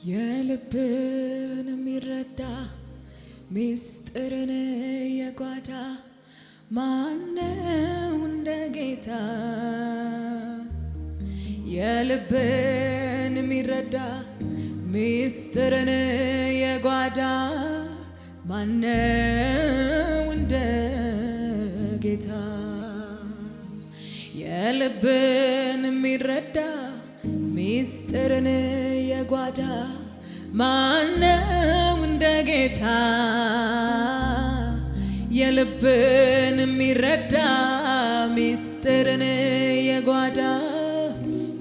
የልብን የሚረዳ ሚስጥርን የጓዳ ማነው እንደ ጌታ? የልብን የሚረዳ ሚስጥርን የጓዳ ማነው እንደ ጌታ? የልብን የሚረዳ ሚስጥርን የጓዳ ማነው እንደ ጌታ? የልብን የሚረዳ ሚስጥርን የጓዳ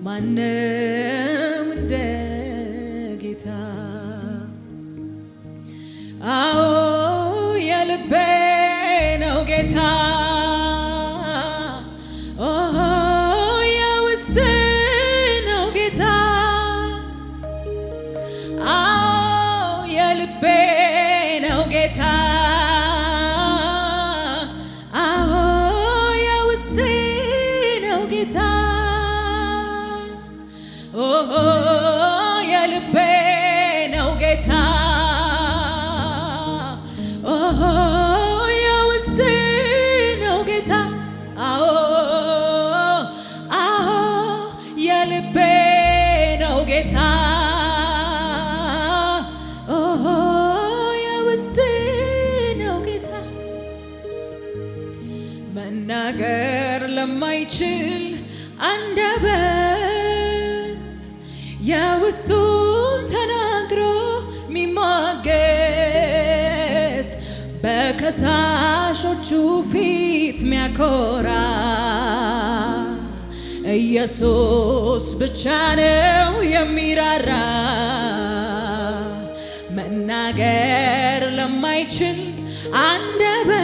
ማነው እንደ ጌታ? አዎ የልቤ ነው ጌታ፣ የውስጤ ነው ጌታ። አዎ የልቤ ነው ጌታ፣ አዎ የውስጤ ነው ጌታ። የልቤ ነው ጌታ፣ የውስጤ ነው ጌታ። አዎ የልቤ ነው ጌታ፣ የውስጤ ነው ጌታ። መናገር ለማይችል አንደበት የውስጡን ተናግሮ ሚሟገት በከሳሾቹ ፊት ሚያኮራ ኢየሱስ ብቻ ነው የሚራራ። መናገር ለማይችል አንደበት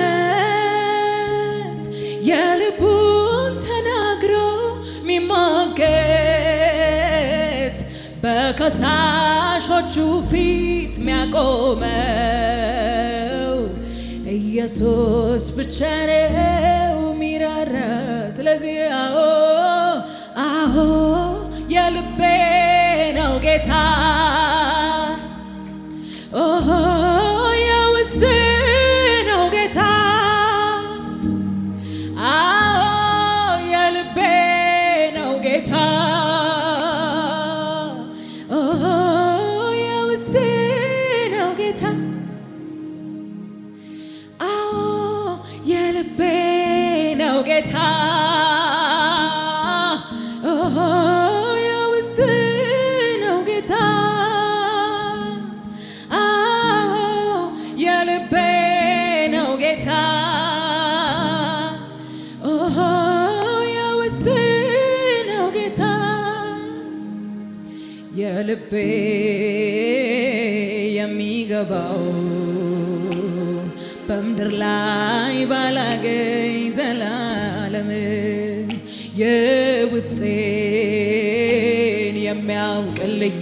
የልቡን ተናግሮ ሚሟገት በከሳሾቹ ፊት ሚያቆመው ኢየሱስ ብቻ ነው ሚራራ። ስለዚህ አዎ የልቤ ነው ጌታ፣ የውስጤ ነው ጌታ። አዎ የልቤ ነው ጌታ፣ የውስጤ ነው ጌታ። አዎ የልቤ ነው ጌታ፣ የውስጤ ነው ጌታ። አዎ የልቤ ነው ጌታ፣ የውስጤ ነው ጌታ። የልቤ የሚገባው በምድር ላይ ባላገኝ ዘላለም የውስጤን የሚያውቅልኝ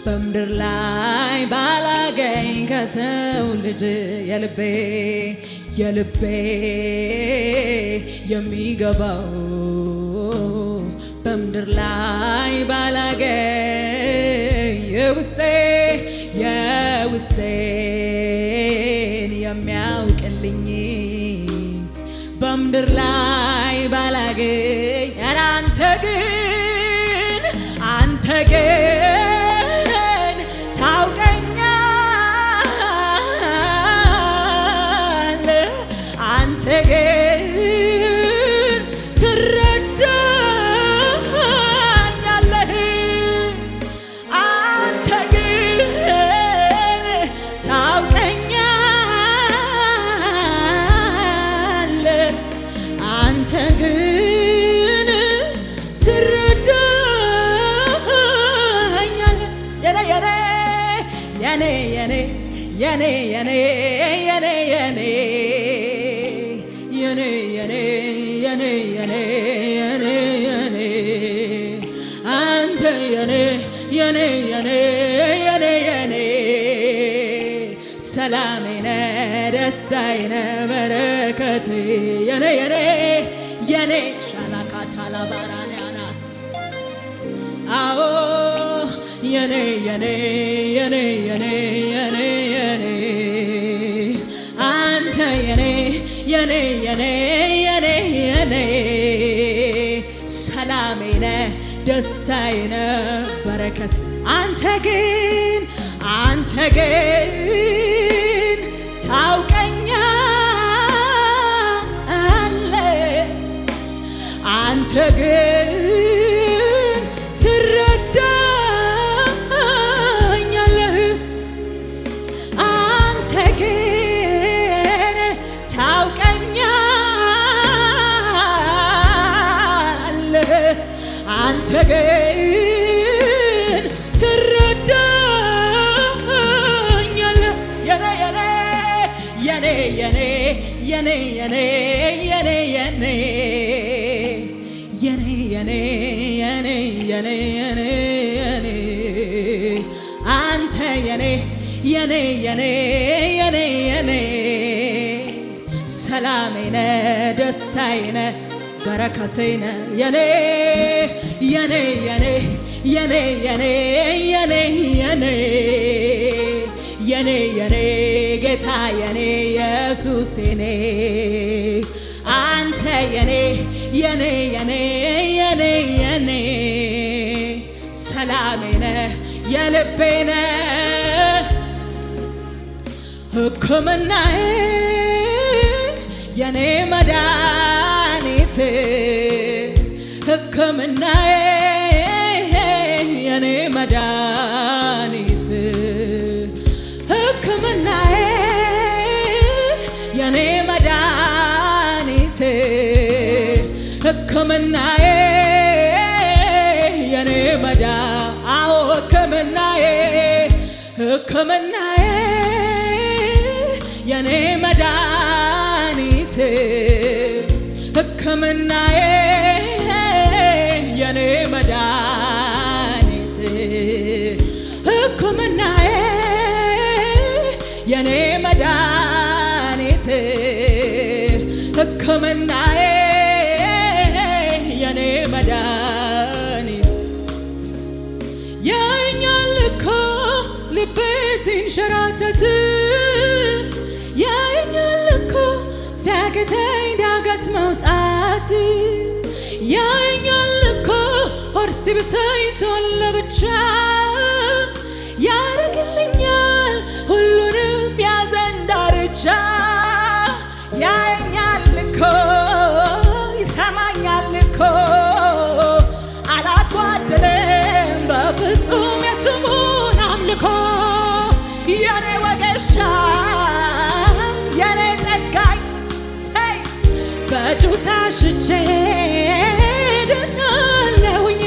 በምድር ላይ ባላገኝ ከሰው ልጅ የልቤ የሚገባው በምድር ላይ ባላገኝ የውስጤን የሚያውቅልኝ በምድር ላይ ባላገኝ አንተ ግን ታውቀኛል፣ አንተ ግን ትረዳኛለህ፣ አንተ ግን ታውቀኛል፣ አንተ ግን ትረዳኛለህ። አንተ የኔ ሰላሜ ነህ፣ ደስታዬ ነህ፣ በረከቴ የኔ ሻላካታላ ባራንያናስ አዎ የኔ የኔ የኔ የኔ የኔ የኔ አንተ የኔ የኔ የኔ የኔ የኔ ሰላሜ ነህ ደስታዬ ነህ በረከት አንተ ግን ታውቀኛለህ አንተ ግን ትረዳኛለህ አንተ ግን ታውቀኛለህ አንተ ግን ትረዳኛለህ የኔ የኔ የኔ የኔ የኔ የኔ የኔ የኔ የኔ የኔ የኔ የኔ አንተ የኔ የኔ የኔ የኔ የኔ ሰላሜ ነህ ደስታዬ ነህ በረከቴ ነህ የኔ የኔ የኔ የኔ የኔ የኔ የኔ የኔ የኔ ጌታ የኔ ኢየሱስ የኔ አንተ የኔ የኔ የኔ የኔ የኔ ሰላሜ ነህ የልቤ ነህ ሕክምናዬ የኔ መድኃኒት ሕክምናዬ የኔ መድኃኒት ሕክምናዬ የኔ መድኃኒት ሕክምናዬ የኔ አዎ ሕክምናዬ የኔ መድኃኒት ሕክምናዬ የኔ መድኃኒት ሕክምናዬ የኔ መድኃኒት ሕክምናዬ የኔ መድኃኒት ያየኛል እኮ ልቤ ሲንሸራተት ያየኛል እኮ ሲያቅተኝ ዳገት መውጣት ያየኛል እኮ ሆድ ሲብሰኝ ሰው ለብቻ ያረግልኛል ሁሉንም ያዘን ዳርቻ ያየኛል እኮ ይሰማኛል እኮ አላጓደለም በፍጹም የስሙን አምልኮ የኔ ወገሻ የኔ ጠጋኝ ሰይ በእጁ ታሽቼ ድናለሁኝ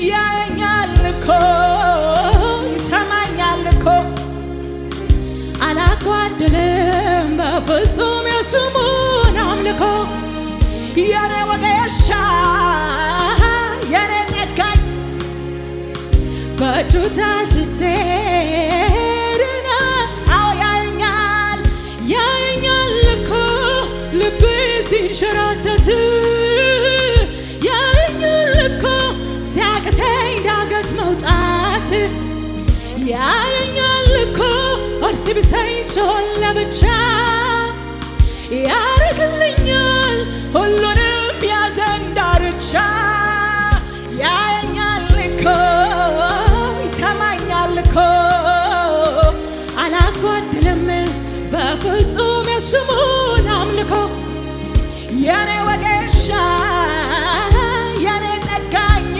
ያየኛል እኮ ይሰማኛል እኮ አላጓደለም በፍጹም የስሙን አምልኮ የኔ ወገሻ የኔ ጠጋኝ በእጁ ታሽቼ አዎ ያየኛል እኮ ልቤ ሲንሸራተት ያየኛል እኮ ሲያቅተኝ ዳገት መውጣት ያየኛል እኮ ሆድ ሲብሰኝ ሰው ለብቻ ያረግልኛል ሁሉንም ያዘን ዳርቻ ያየኛል እኮ ይሰማኛል እኮ አላጓድልም በፍጹም የስሙን አምልኮ የኔ ወገሻ የኔ ጠጋኝ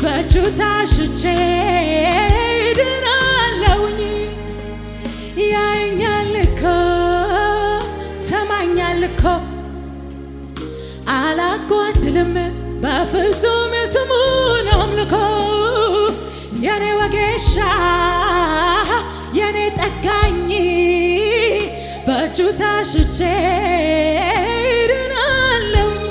በእጁ ታሽቼ ድናለሁኝ ያየኛል እኮ ሰማኛል እኮ አላጓድልም በፍጹም የስሙን አምልኮ የኔ ወጌሻ የኔ ጠጋኝ በእጁ ታሽቼ ድናለሁኝ።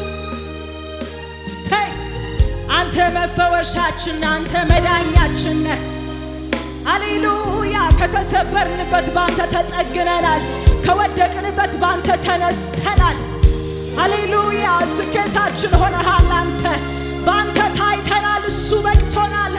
አንተ መፈወሻችን አንተ መዳኛችን ነህ። ሃሌሉያ። ከተሰበርንበት ባንተ ተጠግነናል፣ ከወደቅንበት ባንተ ተነስተናል። ሃሌሉያ። ስኬታችን ሆነሃል አንተ፣ ባንተ ታይተናል፣ እሱ በቅቶናል።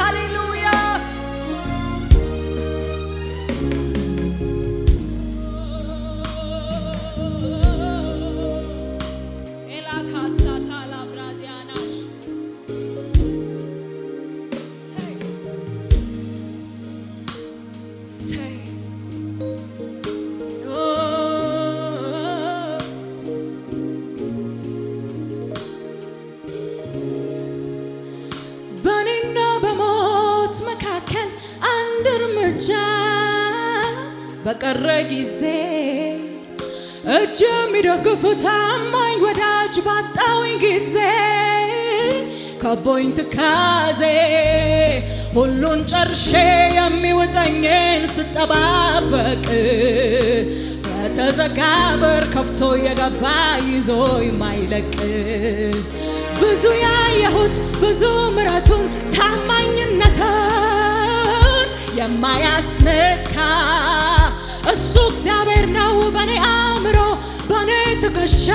በቀረ ጊዜ እጅ የሚደግፍ ታማኝ ወዳጅ ባጣውኝ ጊዜ ከቦኝ ትካዜ ሁሉን ጨርሼ የሚውጠኝን ስጠባበቅ በተዘጋ በር ከፍቶ የገባ ይዞ የማይለቅ ብዙ ያየሁት ብዙ ምሕረቱን ታማኝነቱን የማያስነካ እሱ እግዚአብሔር ነው በኔ አእምሮ በኔ ትከሻ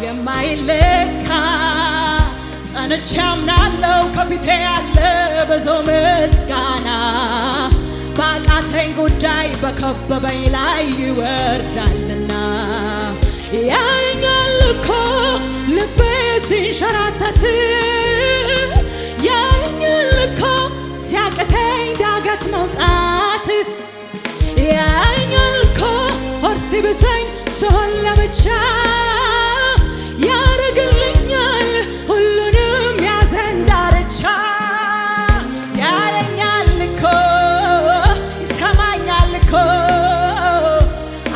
የማይለካ ጸንቼ አምናለሁ ከፊቴ ያለ ብዙ ምስጋና ባቃተኝ ጉዳይ በከበበኝ ላይ ይወርዳልና ያየኛል እኮ ልቤ ሲንሸራተት ያየኛል እኮ ሲያቅተኝ ዳገት መውጣት ያየኛል እኮ ሆድ ሲብሰኝ ስሆን ለብቻ ያረግልኛል ሁሉንም ያዘን ዳርቻ ያየኛል እኮ ይሰማኛል እኮ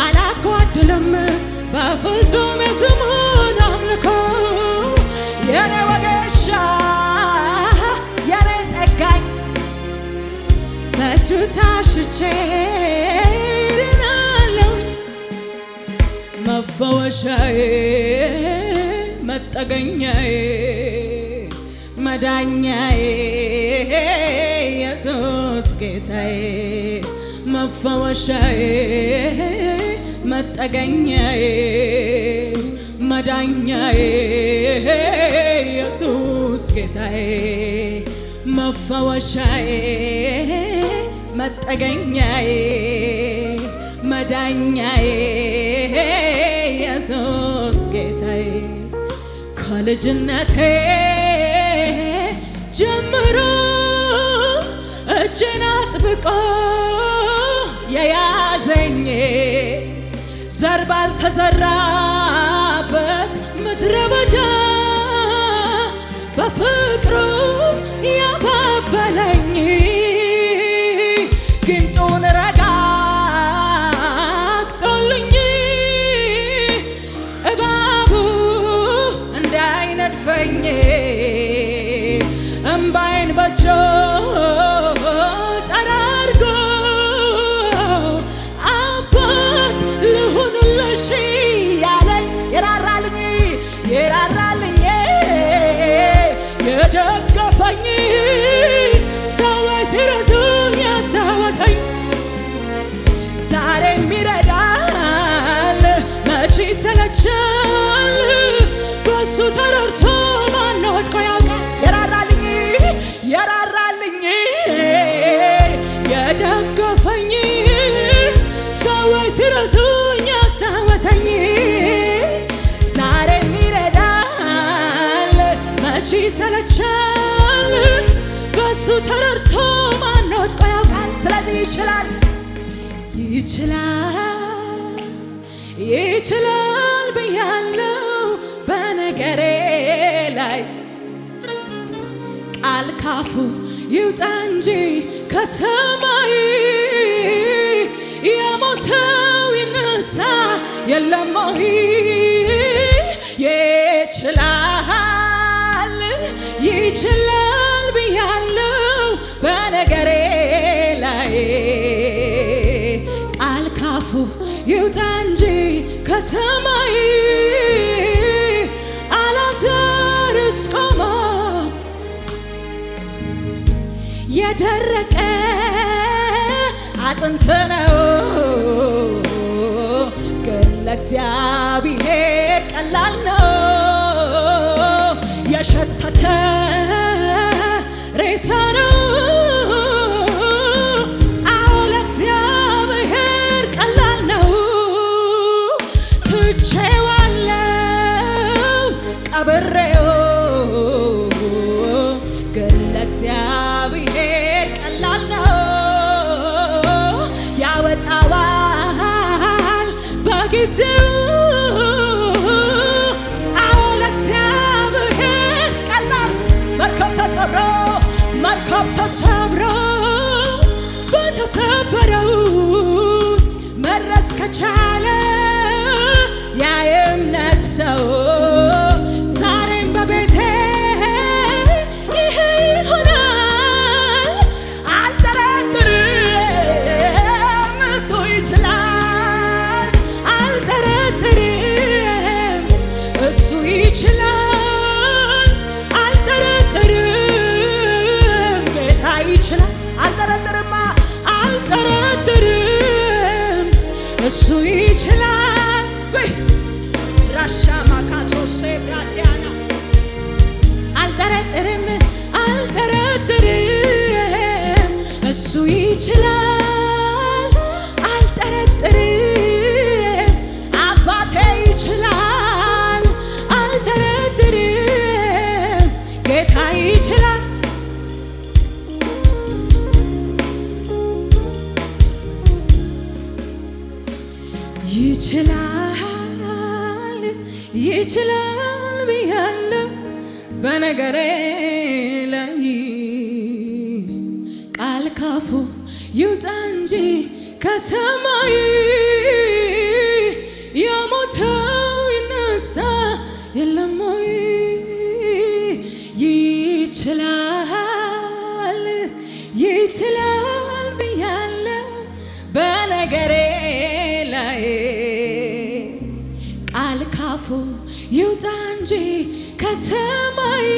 አላጓድልም በፍጹም የስሙን አምልኮ የኔ ወገሻ የኔ ጠጋኝ በእጁ ታሽቼ ድናለሁ መፈወሻዬ መጠገኛዬ መዳኛዬ ኢየሱስ ጌታዬ መፈወሻዬ መጠገኛዬ መዳኛዬ ኢየሱስ ጌታዬ መፈወሻዬ መጠገኛዬ መዳኛዬ ኢየሱስ ጌታዬ ከልጅነቴ ጀምሮ እጄን አጥብቆ የያዘኝ ዘር ባልተዘራበት ምድረ በዳ በፍቅሩ ያባበለኝ ጊንጡን ረጋግጦልኝ እባቡ እንዳይነድፈኝ እምባዬን በእጁ ጠራርጎ አባት ልሁንልሽ ያለኝ የራራልኝ የደገፈኝ ሰዎች ሲረሱኝ ያስታወሰኝ ዛሬም ይረዳል መቼ ይሰለቻል በሱ ተረድቶ ማን ወድቆ ያውቃል የራራልኝ የደገፈኝ ሰዎች ሲረሱኝ ያስታወሰኝ ዛሬም ይረዳል መቼ ይሰለቻል በሱ ተረድቶ ማን ወድቆ ያውቃል ስለዚህ ይችላል ብያለሁ በነገሬ ላይ ቃል ካፉ ይውጣ እንጂ ከሰማይ የሞተው ይነሳ የለም ወይ ይችላል ብያለሁ በነገሬ ላይ ቃል ካፉ ይውጣ እንጂ ከሰማይ አልዓዛርስ ቆሞ የደረቀ አጥንት ነው ግን ለእግዚአብሔር ቀላል ነው የሸተተ ሬሳ ነው አዎ ለእግዚአብሔር ቀላል ነው ትቼዋለሁ ቀብሬው ግን ለእግዚአብሔር ቀላል ነው ያወጣዋል በጊዜው መርከብ ተሰብሮ የተሰበረው መድረስ ከቻለ ያ የእምነት ሰው ዛሬም በቤቴ ይሄ ይሆናል አልጠረጥርም። እሱ ይችላል አልጠረጥርም። እሱ ይችላል አልጠረጥርም። ጌታ ይችላል አልጠረጥርማ አልጠረጥርም። እሱ ይችላል ራሻ ማካቶሴ ብራቲያና አልጠረጥርም አልጠረጥርም። እሱ ይችላል አልጠረጥርም። አባቴ ይችላል አልጠረጥርም። ጌታ ይችላል ይችላል ይችላል ብያለሁ በነገሬ ላይ ቃል ካፉ ይውጣ እንጂ ከሰማይ የሞተው ይነሳ የለም ወይ? ይችላል ይችላል ብያለሁ በነገሬ ላይ ቃል ካፉ ይውጣ እንጂ ከሰማይ